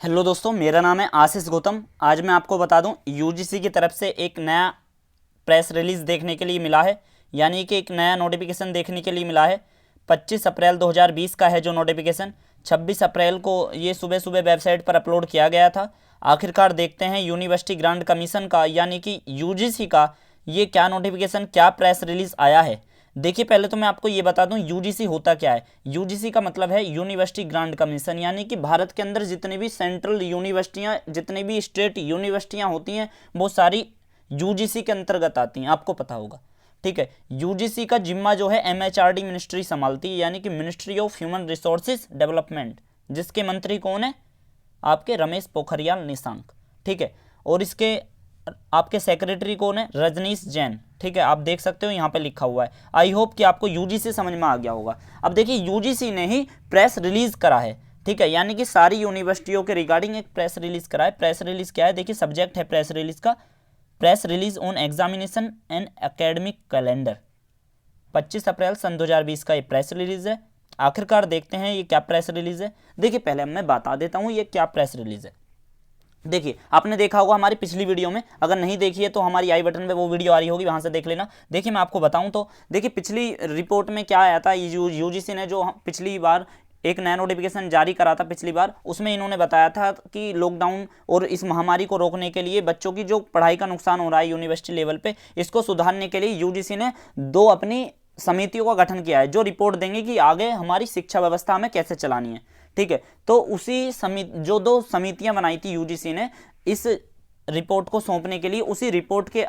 Hello दोस्तों, मेरा नाम है आशीष गौतम। आज मैं आपको बता दूं, यूजीसी की तरफ से एक नया प्रेस रिलीज़ देखने के लिए मिला है, यानी कि एक नया नोटिफिकेशन देखने के लिए मिला है। 25 अप्रैल 2020 का है जो नोटिफिकेशन। 26 अप्रैल को ये सुबह सुबह वेबसाइट पर अपलोड किया गया था। आखिरकार देखते हैं यूनिवर्सिटी ग्रांट कमीशन का यानी कि यूजीसी का ये क्या नोटिफिकेशन, क्या प्रेस रिलीज़ आया है। देखिए, पहले तो मैं आपको ये बता दूं यूजीसी होता क्या है। यूजीसी का मतलब है यूनिवर्सिटी ग्रांट कमीशन, यानी कि भारत के अंदर जितनी भी सेंट्रल यूनिवर्सिटियां, जितनी भी स्टेट यूनिवर्सिटियां होती हैं, वो सारी यूजीसी के अंतर्गत आती हैं, आपको पता होगा। ठीक है, यूजीसी का जिम्मा जो है एमएचआरडी मिनिस्ट्री संभालती है, यानी कि ministry of human resources development, जिसके मंत्री कौन है? आपके रमेश पोखरियाल निशंक। ठीक है, और इसके आपके सेक्रेटरी कौन है? रजनीश जैन। ठीक है, आप देख सकते हो यहाँ पे लिखा हुआ है। आई होप कि आपको यूजीसी समझ में आ गया होगा। अब देखिए, यूजीसी ने ही प्रेस रिलीज करा है। ठीक है, यानी कि सारी यूनिवर्सिटियों के रिगार्डिंग एक प्रेस रिलीज करा है। प्रेस रिलीज क्या है? देखिए, सब्जेक्ट है प्रेस रिलीज का, press release on examination and academic calendar. 25 अप्रैल सन 2020 का ये प्रेस रिलीज है। आखिरकार देखते हैं ये क्या प्रेस रिलीज है। देखिए, पहले मैं बता देता हूँ ये क्या प्रेस रिलीज है। देखिए, आपने देखा होगा हमारी पिछली वीडियो में, अगर नहीं देखी है तो हमारी आई बटन पे वो वीडियो आ रही होगी, वहां से देख लेना। देखिए, मैं आपको बताऊं तो देखिए, पिछली रिपोर्ट में क्या आया था, यूजीसी ने जो पिछली बार एक नया नोटिफिकेशन जारी करा था पिछली बार, उसमें इन्होंने बताया था कि लॉकडाउन और इस महामारी को रोकने के लिए बच्चों की जो पढ़ाई का नुकसान हो रहा है यूनिवर्सिटी लेवल पे, इसको सुधारने के लिए यूजीसी ने 2 अपनी समितियों का गठन किया है, जो रिपोर्ट देंगे कि आगे हमारी शिक्षा व्यवस्था हमें कैसे चलानी है। ठीक है, तो उसी समिति जो 2 समितियां बनाई थी यूजीसी ने इस रिपोर्ट को सौंपने के लिए, उसी रिपोर्ट के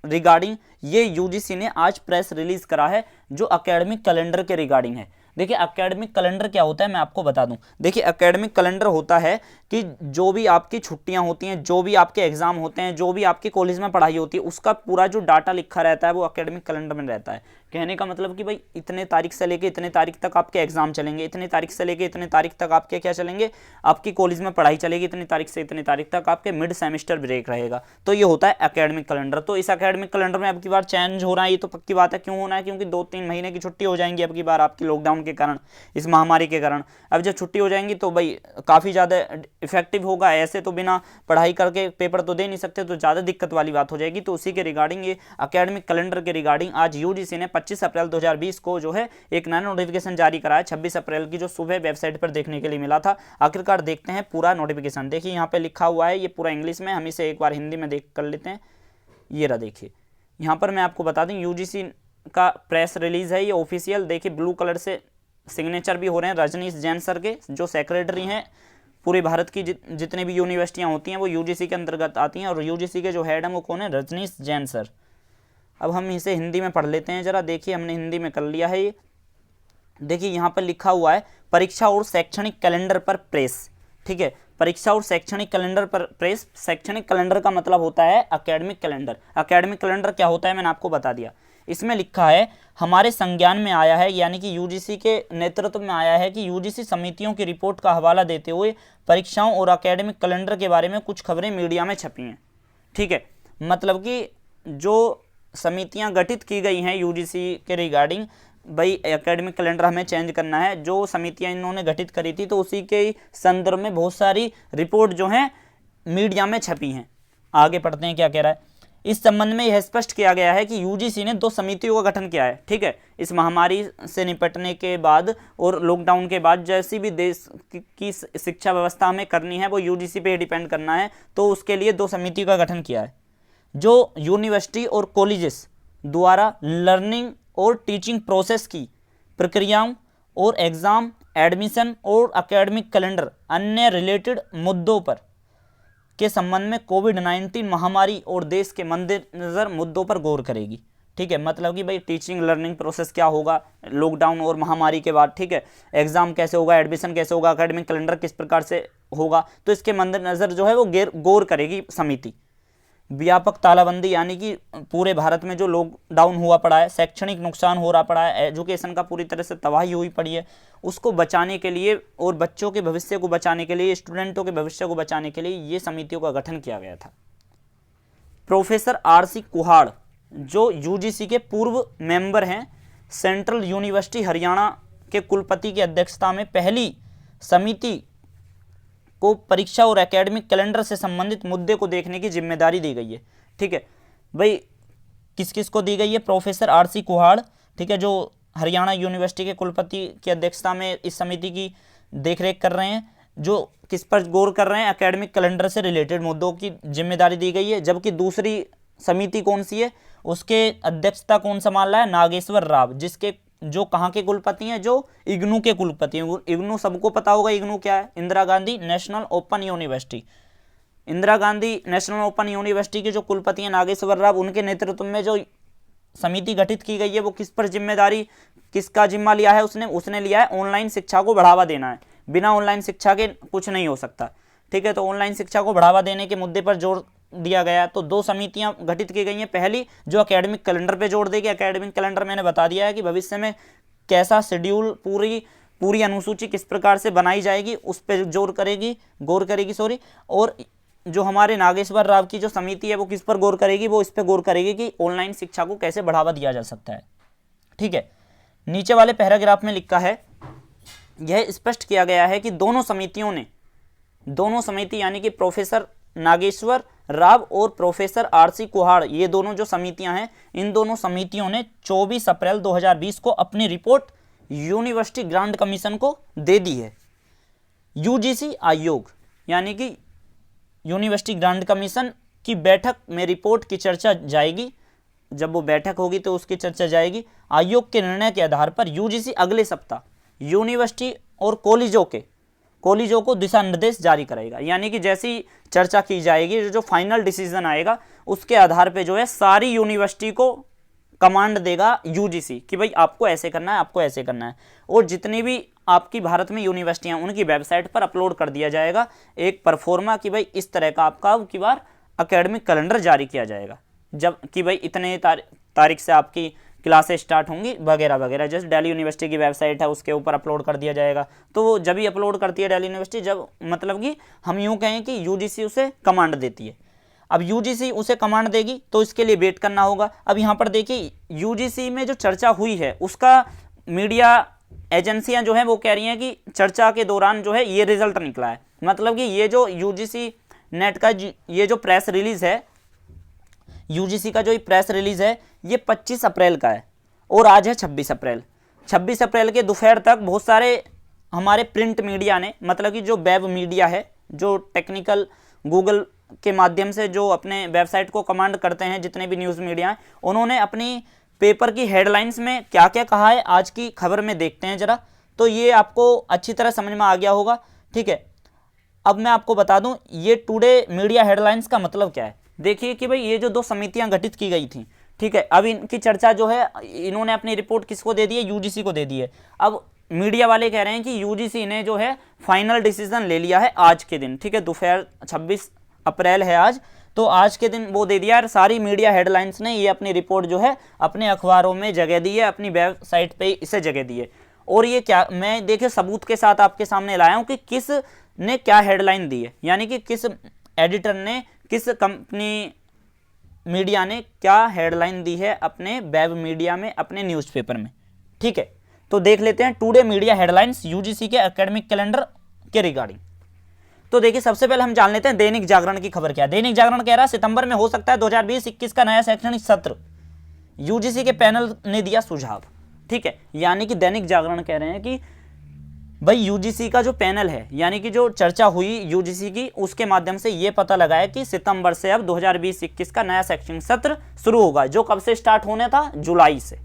रिगार्डिंग ये यूजीसी ने आज प्रेस रिलीज करा है, जो एकेडमिक कैलेंडर के रिगार्डिंग है। देखिए, एकेडमिक कैलेंडर क्या होता है मैं आपको बता दूं। देखिए, एकेडमिक कैलेंडर होता है कि जो भी आपकी छुट्टियां होती हैं, जो भी आपके एग्जाम होते हैं, जो भी आपके कॉलेज में पढ़ाई होती है, उसका पूरा जो डाटा लिखा रहता है वो एकेडमिक कैलेंडर में रहता है। कहने का मतलब कि भाई इतने तारीख से लेके इतने तारीख तक आपके एग्जाम चलेंगे, इतने तारीख से लेके इतने तारीख तक आपके क्या चलेंगे, आपकी कॉलेज में पढ़ाई चलेगी, इतनी तारीख से इतनी तारीख तक आपके मिड सेमेस्टर ब्रेक रहेगा। तो ये होता है एकेडमिक कैलेंडर। तो इस एकेडमिक कैलेंडर में अब की बार चेंज हो रहा है, ये तो पक्की बात है। क्यों होना है? क्योंकि 2-3 महीने की छुट्टी हो जाएंगी अब की बार आपकी लॉकडाउन के कारण, इस महामारी के कारण। अब जब छुट्टी हो जाएंगी तो भाई काफ़ी ज़्यादा इफेक्टिव होगा। ऐसे तो बिना पढ़ाई करके पेपर तो दे नहीं सकते, तो ज़्यादा दिक्कत वाली बात हो जाएगी। तो उसी के रिगार्डिंग, ये एकेडमिक कैलेंडर के रिगार्डिंग आज यूजीसी ने 25 अप्रैल 2020 को जो है एक नया नोटिफिकेशन जारी करा है। 26 अप्रैल की जो सुबह वेबसाइट पर देखने के लिए मिला था। आखिरकार देखते हैं पूरा नोटिफिकेशन। देखिए, यहाँ पे लिखा हुआ है, ये पूरा इंग्लिश में, हम इसे एक बार हिंदी में देख कर लेते हैं। ये रहा, देखिए यहाँ पर मैं आपको बता दूं, यूजीसी का प्रेस रिलीज है ये ऑफिशियल। देखिए, ब्लू कलर से सिग्नेचर भी हो रहे हैं रजनीश जैन सर के, जो सेक्रेटरी हैं। पूरे भारत की जितने भी यूनिवर्सिटियां होती हैं वो यूजीसी के अंतर्गत आती हैं, और यूजीसी के जो हेड हैं वो कौन है? रजनीश जैन सर। अब हम इसे हिंदी में पढ़ लेते हैं जरा। देखिए, हमने हिंदी में कर लिया है ये। देखिए, यहाँ पर लिखा हुआ है, परीक्षा और शैक्षणिक कैलेंडर पर प्रेस। ठीक है, परीक्षा और शैक्षणिक कैलेंडर पर प्रेस। शैक्षणिक कैलेंडर का मतलब होता है एकेडमिक कैलेंडर। एकेडमिक कैलेंडर क्या होता है मैंने आपको बता दिया। इसमें लिखा है, हमारे संज्ञान में आया है, यानी कि यूजीसी के नेतृत्व में आया है कि यूजीसी समितियों की रिपोर्ट का हवाला देते हुए परीक्षाओं और एकेडमिक कैलेंडर के बारे में कुछ खबरें मीडिया में छपी हैं। ठीक है, मतलब कि जो समितियां गठित की गई हैं यूजीसी के रिगार्डिंग, भाई एकेडमिक कैलेंडर हमें चेंज करना है, जो समितियां इन्होंने गठित करी थी, तो उसी के संदर्भ में बहुत सारी रिपोर्ट जो हैं मीडिया में छपी हैं। आगे पढ़ते हैं क्या कह रहा है। इस संबंध में यह स्पष्ट किया गया है कि यूजीसी ने 2 समितियों का गठन किया है। ठीक है, इस महामारी से निपटने के बाद और लॉकडाउन के बाद जैसी भी देश की शिक्षा व्यवस्था हमें करनी है वो यूजीसी पे डिपेंड करना है, तो उसके लिए 2 समिति का गठन किया है, जो यूनिवर्सिटी और कॉलेजेस द्वारा लर्निंग और टीचिंग प्रोसेस की प्रक्रियाओं और एग्ज़ाम, एडमिशन और एकेडमिक कैलेंडर अन्य रिलेटेड मुद्दों पर के संबंध में कोविड-19 महामारी और देश के मद्देनजर मुद्दों पर गौर करेगी। ठीक है, मतलब कि भाई टीचिंग लर्निंग प्रोसेस क्या होगा लॉकडाउन और महामारी के बाद। ठीक है, एग्जाम कैसे होगा, एडमिशन कैसे होगा, एकेडमिक कैलेंडर किस प्रकार से होगा, तो इसके मद्देनजर जो है वो गौर करेगी समिति। व्यापक तालाबंदी, यानी कि पूरे भारत में जो लॉकडाउन हुआ पड़ा है, शैक्षणिक नुकसान हो रहा पड़ा है, एजुकेशन का पूरी तरह से तबाही हुई पड़ी है, उसको बचाने के लिए और बच्चों के भविष्य को बचाने के लिए, स्टूडेंटों के भविष्य को बचाने के लिए ये समितियों का गठन किया गया था। Professor RC. कुहाड़, जो यूजीसी के पूर्व मेंबर हैं, सेंट्रल यूनिवर्सिटी हरियाणा के कुलपति की अध्यक्षता में पहली समिति को परीक्षा और एकेडमिक कैलेंडर से संबंधित मुद्दे को देखने की जिम्मेदारी दी गई है। ठीक है भाई, किस किस को दी गई है? Professor RC. कुहाड़, ठीक है, जो हरियाणा यूनिवर्सिटी के कुलपति की अध्यक्षता में इस समिति की देखरेख कर रहे हैं, जो किस पर गौर कर रहे हैं? एकेडमिक कैलेंडर से रिलेटेड मुद्दों की जिम्मेदारी दी गई है। जबकि दूसरी समिति कौन सी है, उसके अध्यक्षता कौन संभाल रहा है? नागेश्वर राव, जिसके जो कहाँ के कुलपति हैं? जो इग्नू के कुलपति हैं। इग्नू सबको पता होगा, इग्नू क्या है? Indira Gandhi national open university. Indira Gandhi national open university के जो कुलपति हैं नागेश्वर राव, उनके नेतृत्व में जो समिति गठित की गई है वो किस पर जिम्मेदारी, किसका जिम्मा लिया है? उसने लिया है ऑनलाइन शिक्षा को बढ़ावा देना है। बिना ऑनलाइन शिक्षा के कुछ नहीं हो सकता। ठीक है, तो ऑनलाइन शिक्षा को बढ़ावा देने के मुद्दे पर जोर दिया गया। तो दो समितियां गठित की गई हैं। पहली जो एकेडमिक कैलेंडर पे जोर देगी। एकेडमिक कैलेंडर मैंने बता दिया है कि भविष्य में कैसा शेड्यूल, पूरी अनुसूची किस प्रकार से बनाई जाएगी, उस पर गौर करेगी। और जो हमारे नागेश्वर राव की जो समिति है वो किस पर गौर करेगी? वो इस पर गौर करेगी कि ऑनलाइन शिक्षा को कैसे बढ़ावा दिया जा सकता है। ठीक है, नीचे वाले पैराग्राफ में लिखा है, यह स्पष्ट किया गया है कि दोनों समिति यानी कि प्रोफेसर नागेश्वर राव और प्रोफेसर आर.सी. कुहाड़, ये दोनों जो समितियां हैं, इन दोनों समितियों ने 24 अप्रैल 2020 को अपनी रिपोर्ट यूनिवर्सिटी ग्रांट कमीशन को दे दी है। यूजीसी आयोग यानी कि यूनिवर्सिटी ग्रांट कमीशन की बैठक में रिपोर्ट की चर्चा जाएगी। जब वो बैठक होगी तो उसकी चर्चा जाएगी। आयोग के निर्णय के आधार पर यूजीसी अगले सप्ताह यूनिवर्सिटी और कॉलेजों को दिशा निर्देश जारी करेगा। यानी कि जैसी चर्चा की जाएगी, जो फाइनल डिसीजन आएगा, उसके आधार पे जो है सारी यूनिवर्सिटी को कमांड देगा यूजीसी कि भाई आपको ऐसे करना है, आपको ऐसे करना है। और जितनी भी आपकी भारत में यूनिवर्सिटियां, उनकी वेबसाइट पर अपलोड कर दिया जाएगा एक परफॉर्मा कि भाई इस तरह का आपका अब की बार एकेडमिक कैलेंडर जारी किया जाएगा, जब कि भाई इतने तारीख से आपकी क्लासेस स्टार्ट होंगी वगैरह वगैरह। जैसे दिल्ली यूनिवर्सिटी की वेबसाइट है, उसके ऊपर अपलोड कर दिया जाएगा। तो वो जब ही अपलोड करती है दिल्ली यूनिवर्सिटी, जब मतलब कि हम यूँ कहें कि यूजीसी उसे कमांड देती है। अब यूजीसी उसे कमांड देगी तो इसके लिए वेट करना होगा। अब यहाँ पर देखिए, यूजीसी में जो चर्चा हुई है उसका मीडिया एजेंसियां जो हैं वो कह रही हैं कि चर्चा के दौरान जो है ये रिजल्ट निकला है। मतलब कि ये जो यूजीसी नेट का ये जो प्रेस रिलीज है, यूजीसी का जो प्रेस रिलीज है ये 25 अप्रैल का है और आज है 26 अप्रैल। 26 अप्रैल के दोपहर तक बहुत सारे हमारे प्रिंट मीडिया ने, मतलब कि जो वेब मीडिया है, जो टेक्निकल गूगल के माध्यम से जो अपने वेबसाइट को कमांड करते हैं, जितने भी न्यूज़ मीडिया हैं, उन्होंने अपनी पेपर की हेडलाइंस में क्या क्या कहा है आज की खबर में देखते हैं जरा। तो ये आपको अच्छी तरह समझ में आ गया होगा। ठीक है, अब मैं आपको बता दूं ये टुडे मीडिया हेडलाइंस का मतलब क्या है। देखिए कि भाई ये जो दो समितियां गठित की गई थी, ठीक है, अब इनकी चर्चा जो है, इन्होंने अपनी रिपोर्ट किसको दे दी है? यूजीसी को दे दी है। अब मीडिया वाले कह रहे हैं कि यूजीसी ने जो है फाइनल डिसीजन ले लिया है आज के दिन। ठीक है, दोपहर 26 अप्रैल है आज, तो आज के दिन वो दे दिया। और सारी मीडिया हेडलाइंस ने ये अपनी रिपोर्ट जो है अपने अखबारों में जगह दी है, अपनी वेबसाइट पे इसे जगह दी है। और ये क्या, मैं देखिए सबूत के साथ आपके सामने लाया हूँ कि किस ने क्या हेडलाइन दी है, यानी कि किस एडिटर ने, किस कंपनी मीडिया ने क्या हेडलाइन दी है अपने वेब मीडिया में, अपने न्यूज़पेपर में। ठीक है, तो देख लेते हैं टुडे मीडिया हेडलाइंस यूजीसी के एकेडमिक कैलेंडर के रिगार्डिंग। तो देखिए सबसे पहले हम जान लेते हैं दैनिक जागरण की खबर क्या है। दैनिक जागरण कह रहा है सितंबर में हो सकता है 2020-21 का नया शैक्षणिक सत्र, यूजीसी के पैनल ने दिया सुझाव। ठीक है, यानी कि दैनिक जागरण कह रहे हैं कि भाई यूजीसी का जो पैनल है, यानी कि जो चर्चा हुई यूजीसी की, उसके माध्यम से ये पता लगा है कि सितंबर से अब 2020-21 का नया शैक्षणिक सत्र शुरू होगा, जो कब से स्टार्ट होने था? जुलाई से।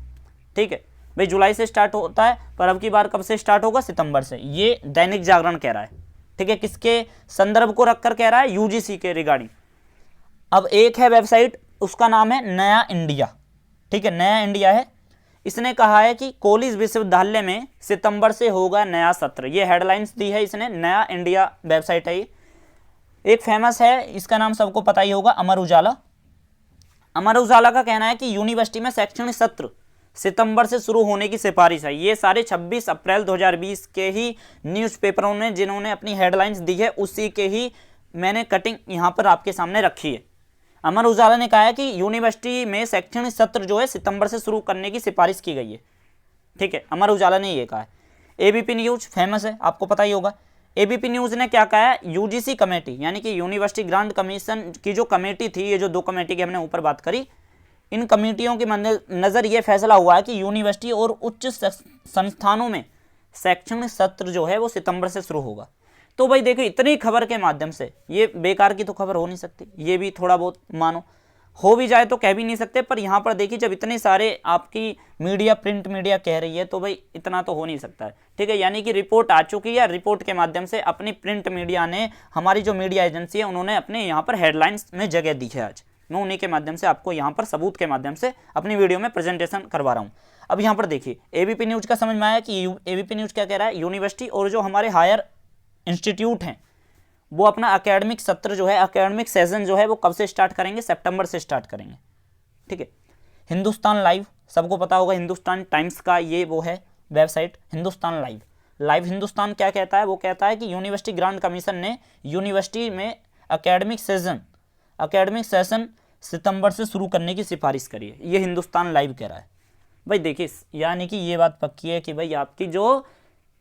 ठीक है भाई, जुलाई से स्टार्ट होता है, पर अब की बार कब से स्टार्ट होगा? सितंबर से। ये दैनिक जागरण कह रहा है। ठीक है, किसके संदर्भ को रखकर कह रहा है? यूजीसी के रिगार्डिंग। अब एक है वेबसाइट, उसका नाम है नया इंडिया। ठीक है, नया इंडिया है। इसने कहा है कि कॉलेज विश्वविद्यालय में सितंबर से होगा नया सत्र। ये हेडलाइंस दी है इसने, नया इंडिया वेबसाइट है ये। एक फेमस है, इसका नाम सबको पता ही होगा, अमर उजाला। अमर उजाला का कहना है कि यूनिवर्सिटी में शैक्षणिक सत्र सितंबर से शुरू होने की सिफारिश है। ये सारे 26 अप्रैल 2020 के ही न्यूज़पेपरों ने जिन्होंने अपनी हेडलाइंस दी है, उसी के ही मैंने कटिंग यहाँ पर आपके सामने रखी है। अमर उजाला ने कहा है कि यूनिवर्सिटी में शैक्षणिक सत्र जो है सितंबर से शुरू करने की सिफारिश की गई है। ठीक है, अमर उजाला ने ये कहा है। एबीपी न्यूज फेमस है, आपको पता ही होगा। एबीपी न्यूज ने क्या कहा है, यूजीसी कमेटी यानी कि यूनिवर्सिटी ग्रांट कमीशन की जो कमेटी थी, ये जो 2 कमेटी की हमने ऊपर बात करी, इन कमेटियों के नज़र ये फैसला हुआ है कि यूनिवर्सिटी और उच्च संस्थानों में शैक्षणिक सत्र जो है वो सितंबर से शुरू होगा। तो भाई देखो, इतनी खबर के माध्यम से ये बेकार की तो खबर हो नहीं सकती, ये भी थोड़ा बहुत मानो, हो भी जाए तो कह भी नहीं सकते, पर यहाँ पर देखिए जब इतने सारे आपकी मीडिया, प्रिंट मीडिया कह रही है तो भाई इतना तो हो नहीं सकता है, ठीक है। यानी कि रिपोर्ट आ चुकी है, रिपोर्ट के माध्यम से अपनी प्रिंट मीडिया ने, हमारी जो मीडिया एजेंसी है, उन्होंने अपने यहाँ पर हेडलाइंस में जगह दी है। आज मैं उन्हीं के माध्यम से आपको यहाँ पर सबूत के माध्यम से अपनी वीडियो में प्रेजेंटेशन करवा रहा हूँ। अब यहाँ पर देखिए एबीपी न्यूज का समझ में आया कि एबीपी न्यूज क्या कह रहा है, यूनिवर्सिटी और जो हमारे हायर इंस्टीट्यूट हैं वो अपना एकेडमिक सत्र जो है, एकेडमिक सेशन जो है वो कब से स्टार्ट करेंगे, सितंबर से स्टार्ट करेंगे, ठीक है। हिंदुस्तान लाइव, सबको पता होगा हिंदुस्तान टाइम्स का ये वो है वेबसाइट, हिंदुस्तान लाइव हिंदुस्तान क्या कहता है, वो कहता है कि यूनिवर्सिटी ग्रांट कमीशन ने यूनिवर्सिटी में एकेडमिक सेशन सितंबर से शुरू करने की सिफारिश करी है, ये हिंदुस्तान लाइव कह रहा है। भाई देखिए, यानी कि ये बात पक्की है कि भाई आपकी जो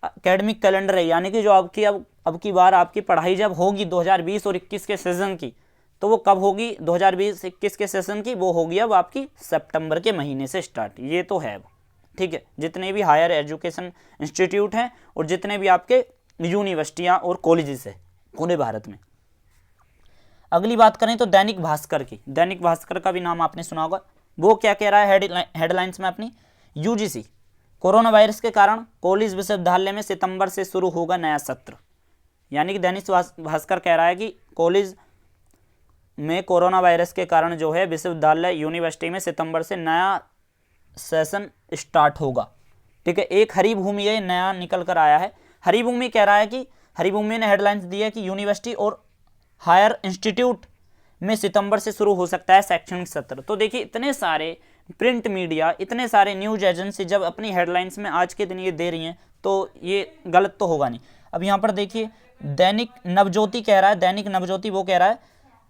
एकेडमिक कैलेंडर है, यानी कि जो आपकी अब की बार आपकी पढ़ाई जब होगी 2020 और 21 के सेशन की, तो वो कब होगी, 2020-21 के सेशन की, वो होगी अब आपकी सितंबर के महीने से स्टार्ट, ये तो है, ठीक है। जितने भी हायर एजुकेशन इंस्टीट्यूट हैं और जितने भी आपके यूनिवर्सिटियाँ और कॉलेजेस हैं पूरे भारत में। अगली बात करें तो दैनिक भास्कर की, दैनिक भास्कर का भी नाम आपने सुना होगा, वो क्या कह रहा है हेडलाइंस में अपनी, यूजीसी कोरोना वायरस के कारण कॉलेज विश्वविद्यालय में सितंबर से शुरू होगा नया सत्र। यानी कि दैनिक भास्कर कह रहा है कि कॉलेज में कोरोना वायरस के कारण जो है विश्वविद्यालय यूनिवर्सिटी में सितंबर से नया सेशन स्टार्ट होगा, ठीक है। एक हरिभूमि ये नया निकल कर आया है, हरिभूमि कह रहा है कि, हरिभूमि ने हेडलाइंस दी है कि यूनिवर्सिटी और हायर इंस्टीट्यूट में सितंबर से शुरू हो सकता है शैक्षणिक सत्र। तो देखिए इतने सारे प्रिंट मीडिया, इतने सारे न्यूज एजेंसी जब अपनी हेडलाइंस में आज के दिन ये दे रही हैं तो ये गलत तो होगा नहीं। अब यहाँ पर देखिए दैनिक नवज्योति कह रहा है, दैनिक नवज्योति वो कह रहा है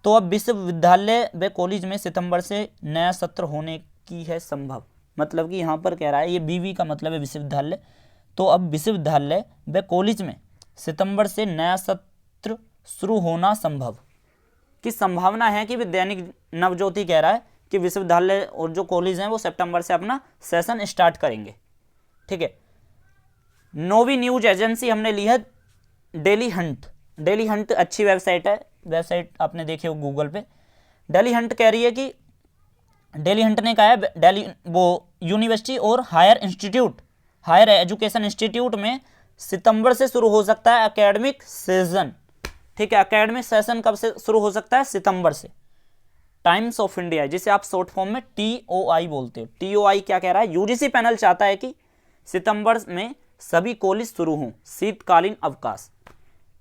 तो अब विश्वविद्यालय व कॉलेज में सितंबर से नया सत्र होने की है संभव। मतलब कि यहाँ पर कह रहा है, ये बीवी का मतलब है विश्वविद्यालय, तो अब विश्वविद्यालय व कॉलेज में सितंबर से नया सत्र शुरू होना संभव की संभावना है कि दैनिक नवज्योति कह रहा है कि विश्वविद्यालय और जो कॉलेज हैं वो सितंबर से अपना सेशन स्टार्ट करेंगे, ठीक है। नोवी न्यूज एजेंसी हमने ली है डेली हंट, डेली हंट अच्छी वेबसाइट है, वेबसाइट आपने देखी हो गूगल पे। डेली हंट कह रही है कि, डेली हंट ने कहा है डेली वो यूनिवर्सिटी और हायर एजुकेशन इंस्टीट्यूट में सितंबर से शुरू हो सकता है एकेडमिक सेशन, ठीक है। एकेडमिक सेशन कब से शुरू हो सकता है, सितंबर से। टाइम्स ऑफ इंडिया, जिसे आप शॉर्ट फॉर्म में TOI बोलते हो, TOI क्या कह रहा है, यूजीसी पैनल चाहता है कि सितंबर में सभी कॉलेज शुरू हों, शीतकालीन अवकाश,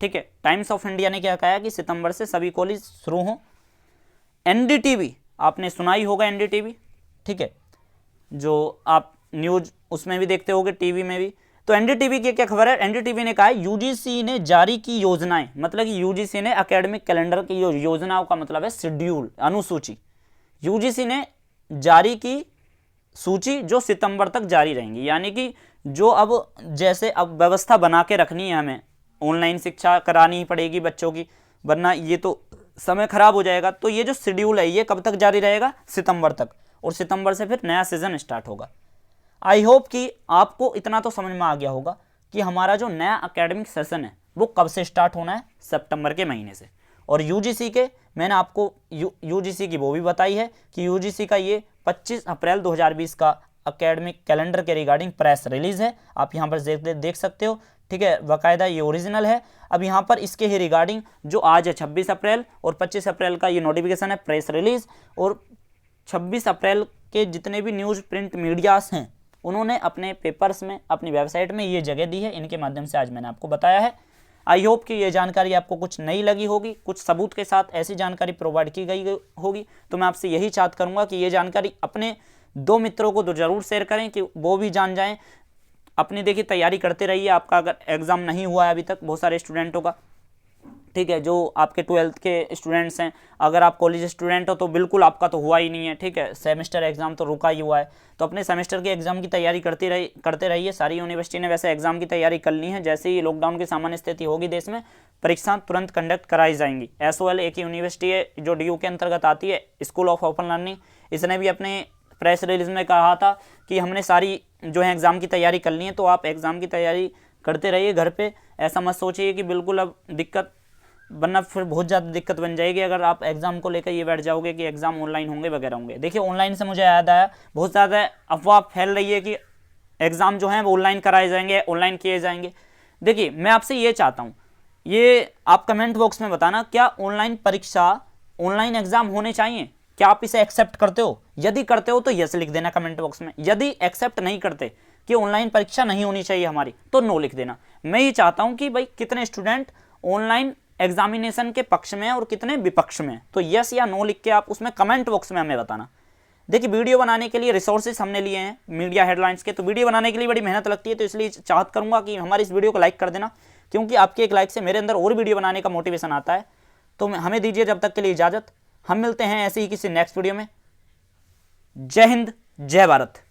ठीक है। टाइम्स ऑफ इंडिया ने क्या कहा है कि सितंबर से सभी कॉलेज शुरू हों। NDTV आपने सुना ही होगा, NDTV, ठीक है, जो आप न्यूज उसमें भी देखते होगे, टीवी में भी। तो NDTV की क्या खबर है, NDTV ने कहा है यूजीसी ने जारी की योजनाएं, मतलब कि यूजीसी ने एकेडमिक कैलेंडर की योजनाओं का मतलब है शेड्यूल, अनुसूची, यूजीसी ने जारी की सूची जो सितंबर तक जारी रहेंगी। यानी कि जो अब जैसे अब व्यवस्था बना के रखनी है, हमें ऑनलाइन शिक्षा करानी ही पड़ेगी बच्चों की, वरना ये तो समय खराब हो जाएगा। तो ये जो शेड्यूल है ये कब तक जारी रहेगा, सितंबर तक, और सितंबर से फिर नया सीजन स्टार्ट होगा। आई होप कि आपको इतना तो समझ में आ गया होगा कि हमारा जो नया एकेडमिक सेशन है वो कब से स्टार्ट होना है, सितंबर के महीने से। और यूजीसी के मैंने आपको यूजीसी की वो भी बताई है कि यूजीसी का ये 25 अप्रैल 2020 का एकेडमिक कैलेंडर के रिगार्डिंग प्रेस रिलीज है, आप यहाँ पर देख सकते हो, ठीक है, बाकायदा ये ओरिजिनल है। अब यहाँ पर इसके ही रिगार्डिंग जो आज है 26 अप्रैल और 25 अप्रैल का ये नोटिफिकेशन है प्रेस रिलीज, और 26 अप्रैल के जितने भी न्यूज़ प्रिंट मीडियास हैं उन्होंने अपने पेपर्स में, अपनी वेबसाइट में ये जगह दी है, इनके माध्यम से आज मैंने आपको बताया है। आई होप कि ये जानकारी आपको कुछ नई लगी होगी, कुछ सबूत के साथ ऐसी जानकारी प्रोवाइड की गई होगी। तो मैं आपसे यही चाहत करूँगा कि ये जानकारी अपने 2 मित्रों को तो ज़रूर शेयर करें कि वो भी जान जाएं। अपनी देखिए तैयारी करते रहिए, आपका अगर एग्ज़ाम नहीं हुआ है अभी तक बहुत सारे स्टूडेंटों का, ठीक है, जो आपके 12th के स्टूडेंट्स हैं, अगर आप कॉलेज स्टूडेंट हो तो बिल्कुल आपका तो हुआ ही नहीं है, ठीक है, सेमेस्टर एग्जाम तो रुका ही हुआ है। तो अपने सेमेस्टर के एग्जाम की तैयारी करते रहिए। सारी यूनिवर्सिटी ने वैसे एग्जाम की तैयारी कर ली है। जैसे ही लॉकडाउन की सामान्य स्थिति होगी देश में, परीक्षाएं तुरंत कंडक्ट कराई जाएंगी। SOL एक यूनिवर्सिटी है जो DU के अंतर्गत आती है, स्कूल ऑफ ओपन लर्निंग। इसने भी अपने प्रेस रिलीज में कहा था कि हमने सारी जो है एग्ज़ाम की तैयारी कर ली है। तो आप एग्ज़ाम की तैयारी करते रहिए घर पे। ऐसा मत सोचिए कि बिल्कुल अब दिक्कत, वरना फिर बहुत ज़्यादा दिक्कत बन जाएगी अगर आप एग्ज़ाम को लेकर ये बैठ जाओगे कि एग्ज़ाम ऑनलाइन होंगे वगैरह होंगे। देखिए, ऑनलाइन से मुझे याद आया, बहुत ज़्यादा अफवाह फैल रही है कि एग्ज़ाम जो हैं वो ऑनलाइन कराए जाएंगे, ऑनलाइन किए जाएंगे। देखिए, मैं आपसे ये चाहता हूँ, ये आप कमेंट बॉक्स में बताना, क्या ऑनलाइन परीक्षा, ऑनलाइन एग्ज़ाम होने चाहिए? क्या आप इसे एक्सेप्ट करते हो? यदि करते हो तो यस लिख देना कमेंट बॉक्स में। यदि एक्सेप्ट नहीं करते कि ऑनलाइन परीक्षा नहीं होनी चाहिए हमारी, तो नो लिख देना। मैं ये चाहता हूं कि भाई कितने स्टूडेंट ऑनलाइन एग्जामिनेशन के पक्ष में और कितने विपक्ष में, तो यस या नो लिख के आप उसमें कमेंट बॉक्स में हमें बताना। देखिए, वीडियो बनाने के लिए रिसोर्सेज हमने लिए हैं मीडिया हेडलाइंस के, तो वीडियो बनाने के लिए बड़ी मेहनत लगती है। तो इसलिए चाहत करूंगा कि हमारी इस वीडियो को लाइक कर देना, क्योंकि आपके एक लाइक से मेरे अंदर और वीडियो बनाने का मोटिवेशन आता है। तो हमें दीजिए जब तक के लिए इजाज़त। हम मिलते हैं ऐसे ही किसी नेक्स्ट वीडियो में। जय हिंद, जय भारत।